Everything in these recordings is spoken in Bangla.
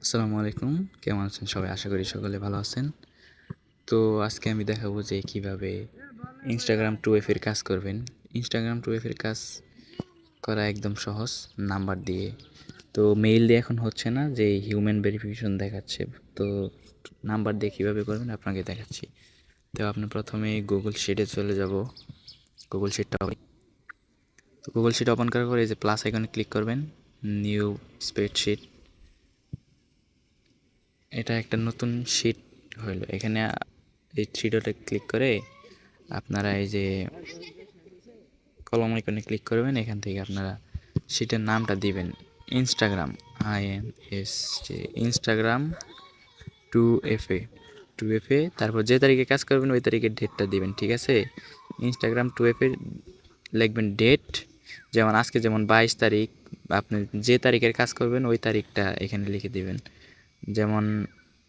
আসসালামু আলাইকুম। কেমন আছেন সবাই? আশা করি সকলে ভালো আছেন। তো আজকে আমি দেখাবো যে কিভাবে Instagram 2F এর কাজ করবেন। Instagram 2F এর কাজ করা একদম সহজ নাম্বার দিয়ে। তো মেইল দিয়ে এখন হচ্ছে না, যে হিউম্যান ভেরিফিকেশন দেখাচ্ছে। তো নাম্বার দিয়ে কীভাবে করবেন আপনাকে দেখাচ্ছি। তো আপনি প্রথমে গুগল শিটে চলে যাব। গুগল শিটটা গুগল শিট ওপেন করার পরে এই যে প্লাস আইকনে ক্লিক করবেন, নিউ স্প্রেডশিট। এটা একটা নতুন শিট হইলো। এখানে এই থ্রি ডটে ক্লিক করে আপনারা এই যে কলম আইকনে ক্লিক করবেন। এখান থেকে আপনারা শিটের নামটা দিবেন ইনস্টাগ্রাম 2FA। তারপর যে তারিখে কাজ করবেন ওই তারিখের ডেটটা দিবেন, ঠিক আছে? Instagram 2FA লিখবেন ডেট, যেমন আজকে যেমন 22 তারিখ। আপনি যে তারিখের কাজ করবেন ওই তারিখটা এখানে লিখে দিবেন। যেমন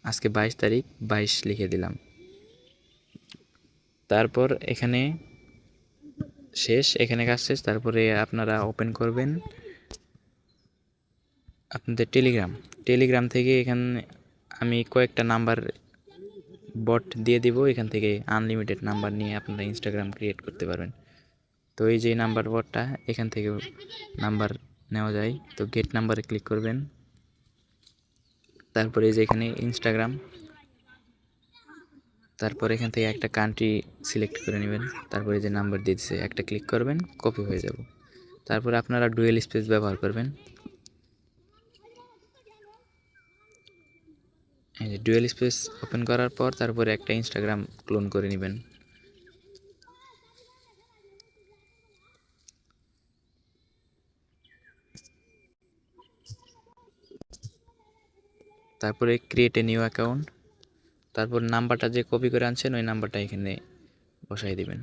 আজকে 22 তারিখ, 22 লিখে দিলাম। তারপর এখানে এখানে কাজ শেষ। তারপরে আপনারা ওপেন করবেন আপনাদের টেলিগ্রাম থেকে। এখানে আমি কয়েকটা নাম্বার বট দিয়ে দিব। এখান থেকে আনলিমিটেড নাম্বার নিয়ে আপনারা ইনস্টাগ্রাম ক্রিয়েট করতে পারবেন। তো এই যে নাম্বার বটটা, এখান থেকে নাম্বার নেওয়া যায়। তো গেট নাম্বারে ক্লিক করবেন। তারপরে এই যে এখানে ইনস্টাগ্রাম, তারপর এখান থেকে একটা কান্ট্রি সিলেক্ট করে নেবেন। তারপরে যে নাম্বার দিয়েছে একটা ক্লিক করবেন, কপি হয়ে যাব। তারপরে আপনারা ডুয়েল স্পেস ব্যবহার করবেন। এই যে ডুয়েল স্পেস ওপেন করার পর তারপরে একটা ইনস্টাগ্রাম ক্লোন করে নেবেন। তারপরে ক্রিয়েট এ নিউ অ্যাকাউন্ট। তারপর নাম্বারটা যে কপি করে আনছেন ওই নাম্বারটা এখানে বসাই দিবেন।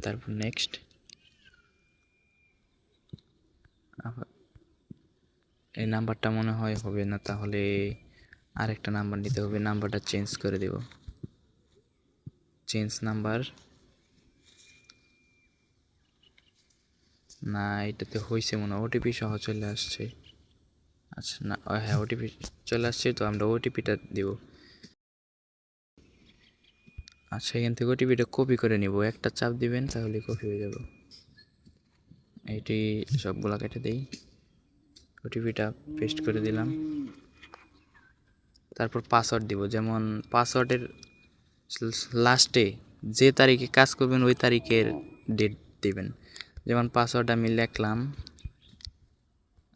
তারপর নেক্সট। এই নাম্বারটা মনে হয় হবে না, তাহলে আরেকটা নাম্বার নিতে হবে। নাম্বারটা চেঞ্জ করে দেব। Change number. না, এটাতে হয়েছে মনে হয়, ওটিপি সহ চলে আসছে। আচ্ছা না, হ্যাঁ ওটিপি চলে আসছে, তো আমরা ওটিপিটা দিব। আচ্ছা, এখান থেকে ওটিপিটা কপি করে নিব। একটা চাপ দিবেন তাহলে কপি হয়ে যাব। এইটি সবগুলা কেটে দেই। ওটিপিটা পেস্ট করে দিলাম। তারপর পাসওয়ার্ড দিব। যেমন পাসওয়ার্ডের লাস্টে যে তারিখে কাজ করবেন ওই তারিখের ডেট দিবেন। যেমন পাসওয়ার্ড আমি লিখলাম,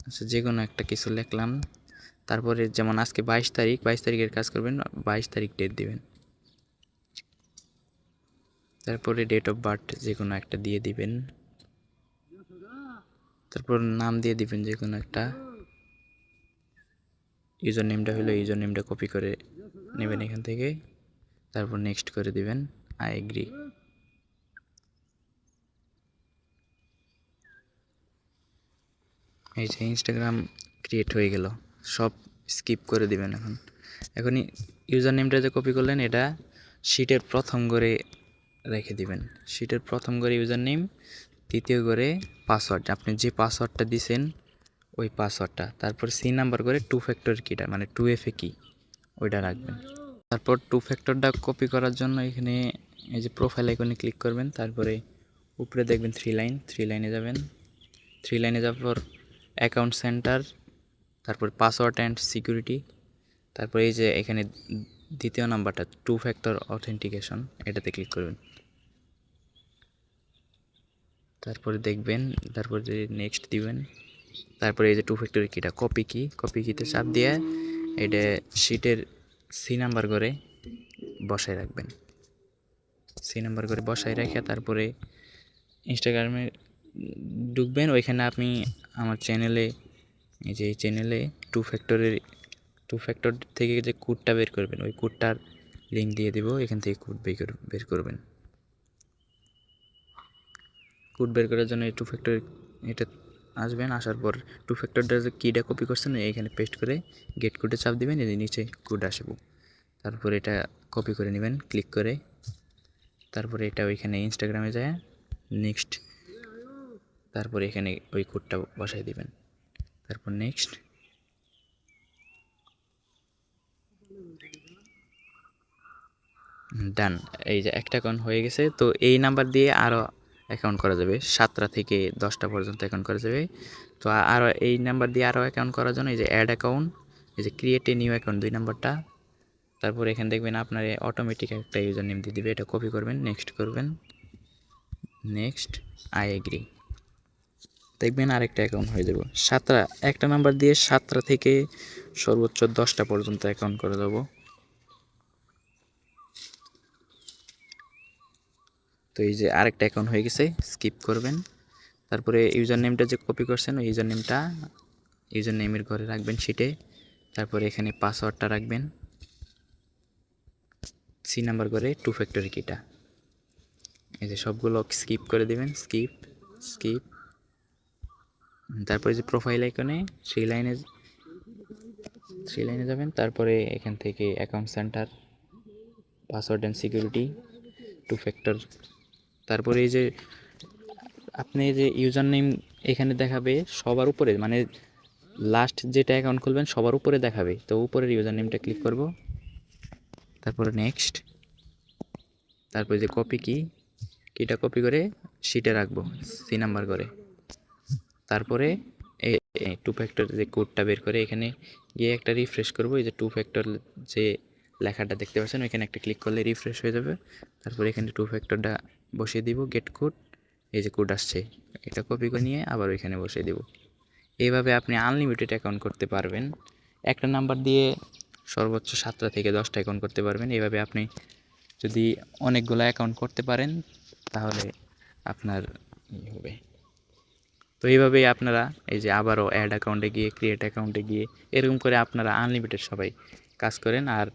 আচ্ছা যে কোনো একটা কিছু লিখলাম। তারপরে যেমন আজকে 22 তারিখ, 22 তারিখের কাজ করবেন, 22 তারিখ ডেট দিবেন। তারপরে ডেট অফ বার্থ যে কোনো একটা দিয়ে দিবেন। তারপর নাম দিয়ে দিবেন যে কোনো একটা। ইউজার নেমটা হলো ইউজার নেমটা কপি করে নেবেন এখান থেকে। তারপর নেক্সট করে দিবেন, আই এগ্রি। এই যে ইনস্টাগ্রাম ক্রিয়েট হয়ে গেল। সব স্কিপ করে দিবেন। এখনই ইউজার নেমটা যে কপি করলেন এটা শিটের প্রথম ঘরে রেখে দিবেন। শিটের প্রথম ঘরে ইউজার নেম, দ্বিতীয় ঘরে পাসওয়ার্ড, আপনি যে পাসওয়ার্ডটা দিছেন ওই পাসওয়ার্ডটা। তারপর সি নাম্বার করে 2 ফ্যাক্টর কিটা মানে 2FA কি ওইটা রাখবেন। তারপর 2 ফ্যাক্টরটা কপি করার জন্য এখানে এই যে প্রোফাইল আইকনে ক্লিক করবেন। তারপরে উপরে দেখবেন 3 লাইনে যাবেন। 3 লাইনে যাওয়ার পর অ্যাকাউন্ট সেন্টার, তারপর পাসওয়ার্ড অ্যান্ড সিকিউরিটি। তারপর এই যে এখানে দ্বিতীয় নাম্বারটা 2 ফ্যাক্টর অথেন্টিকেশন, এটাতে ক্লিক করবেন। তারপরে দেখবেন, তারপরে নেক্সট দিবেন। তারপরে এই যে 2 ফ্যাক্টর কিটা কপি কিতে চাপ দিয়ে এটা শিটের সি নাম্বার করে বসায় রাখবেন। সি নাম্বার করে বসায় রেখে তারপরে ইনস্টাগ্রামে ঢুকবেন। ওইখানে আপনি আমার চ্যানেলে, এই যে এই চ্যানেলে 2 ফ্যাক্টর থেকে যে কোডটা বের করবেন ওই কোডটার লিঙ্ক দিয়ে দিব। এখান থেকে কোড বের করবেন। কোড বের করার জন্য এই 2 ফ্যাক্টর এটা আসবেন। আসার পর 2 ফ্যাক্টরটা যে কিটা কপি করছেন এখানে পেস্ট করে গেট কোডে চাপ দিবেন, এই নিচে কোড আসবে। তারপর এটা কপি করে নেবেন ক্লিক করে। তারপরে এটা ওইখানে ইনস্টাগ্রামে যায় নেক্সট। তারপরে এখানে ওই কোডটা বসাই দিবেন। তারপর নেক্সট। ডান। এই যে একটা অ্যাকাউন্ট হয়ে গেছে। তো এই নাম্বার দিয়ে আরও অ্যাকাউন্ট করা যাবে, 7টা থেকে 10টা পর্যন্ত অ্যাকাউন্ট করা যাবে। তো আরও এই নাম্বার দিয়ে আরও অ্যাকাউন্ট করার জন্য এই যে অ্যাড অ্যাকাউন্ট, এই যে ক্রিয়েট এ নিউ অ্যাকাউন্ট 2 নাম্বারটা, তারপর এখানে দেখবেন আপনার অটোমেটিক একটা ইউজার নেম দিয়ে দিবে, এটা কপি করবেন, নেক্সট করবেন, নেক্সট, আই এগ্রি, দেখবেন আরেকটা অ্যাকাউন্ট হয়ে যাবে। একটা নাম্বার দিয়ে 7টা থেকে সর্বোচ্চ 10টা পর্যন্ত অ্যাকাউন্ট করে দেবো। তো এই যে আরেকটা অ্যাকাউন্ট হয়ে গেছে, স্কিপ করবেন। তারপরে ইউজার নেমটা যে কপি করছেন ওই ইউজার নেমটা ইউজার নেমের ঘরে রাখবেন শিটে। তারপরে এখানে পাসওয়ার্ডটা রাখবেন, সি নাম্বার করে 2 ফ্যাক্টর কিটা। এই যে সবগুলো স্কিপ করে দিবেন, স্কিপ স্কিপ। তারপরে যে প্রোফাইল আইকনে থ্রি লাইনে যাবেন। তারপরে এখান থেকে account centre, password and security, 2 factor. তারপরে এই যে আপনি যে ইউজার নেম এখানে দেখাবে সবার উপরে, মানে লাস্ট যেটা অ্যাকাউন্ট খুলবেন সবার উপরে দেখাবে। তো উপরের ইউজার নেমটা ক্লিক করব, তারপরে নেক্সট, তারপরে যে কপি কিটা কপি করে শিটে রাখবো সি নাম্বার করে। তারপরে এই 2 ফ্যাক্টর যে কোডটা বের করে এখানে গিয়ে একটা রিফ্রেশ করব। এই যে 2 ফ্যাক্টর যে লেখাটা দেখতে পাচ্ছেন ওইখানে একটা ক্লিক করলে রিফ্রেশ হয়ে যাবে। তারপরে এখানে 2 ফ্যাক্টরটা বসিয়ে দিব, গেট কোড, এই যে কোড আসছে এটা কপি করে নিয়ে আবার ওইখানে বসিয়ে দিব। এইভাবে আপনি আনলিমিটেড অ্যাকাউন্ট করতে পারবেন। একটা নাম্বার দিয়ে সর্বোচ্চ 7টা থেকে 10টা অ্যাকাউন্ট করতে পারবেন। এইভাবে আপনি যদি অনেকগুলো অ্যাকাউন্ট করতে পারেন তাহলে আপনার হবে। তো এইভাবেই আপনারা এই যে আবারও অ্যাড অ্যাকাউন্টে গিয়ে ক্রিয়েট অ্যাকাউন্টে গিয়ে এরকম করে আপনারা আনলিমিটেড সবাই কাজ করেন। আর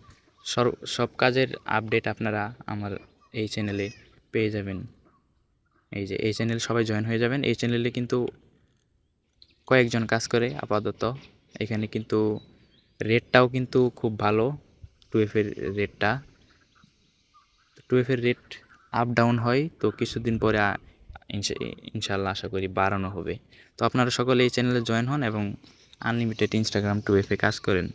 সব কাজের আপডেট আপনারা আমার এই চ্যানেলে পেয়ে যাবেন। এই যে এই চ্যানেল সবাই জয়েন হয়ে যাবেন। এই চ্যানেলে কিন্তু কয়েকজন কাজ করে আপাতত। এখানে কিন্তু রেটটাও কিন্তু খুব ভালো, 2F-এর রেটটা। 2F-এর রেট আপ ডাউন হয়, তো কিছুদিন পরে ইনশাল্লাহ আশা করি বাড়ানো হবে। তো আপনারা সকলে এই চ্যানেলে জয়েন হন এবং আনলিমিটেড ইনস্টাগ্রাম 2F-এ কাজ করেন।